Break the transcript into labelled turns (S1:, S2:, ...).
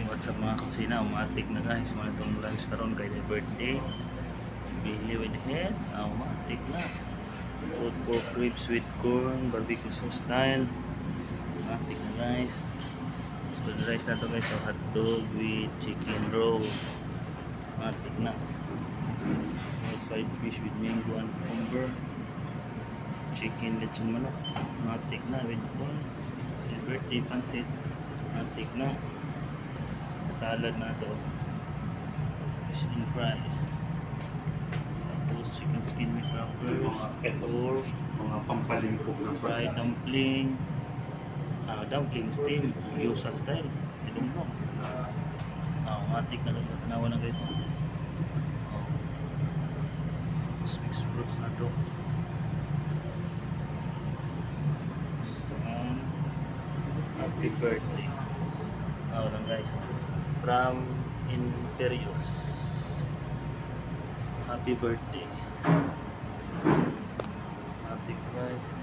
S1: What's up mga kusina, umatik na guys. Mga itong lunch karon kay the birthday. Bili with head, umatik na. Food pork ribs with corn, barbecue sauce style. Umatik na guys. So the rice na to guys, so hot dog with chicken roll. Umatik na. Nice fried fish with mango and cucumber. Chicken lechon manok. Umatik na with corn. Kasi birthday pansit. Umatik na. Salad na to, fish and fries, tapos chicken skin with crackers, or
S2: mga pampalimpog ng
S1: fried dumpling, dumpling steam, yusa style, I don't know. Matik na lang, tanawa na guys. Mixed fruits na to. So, happy birthday. Lang guys, from Imperios. Happy birthday. Happy guys.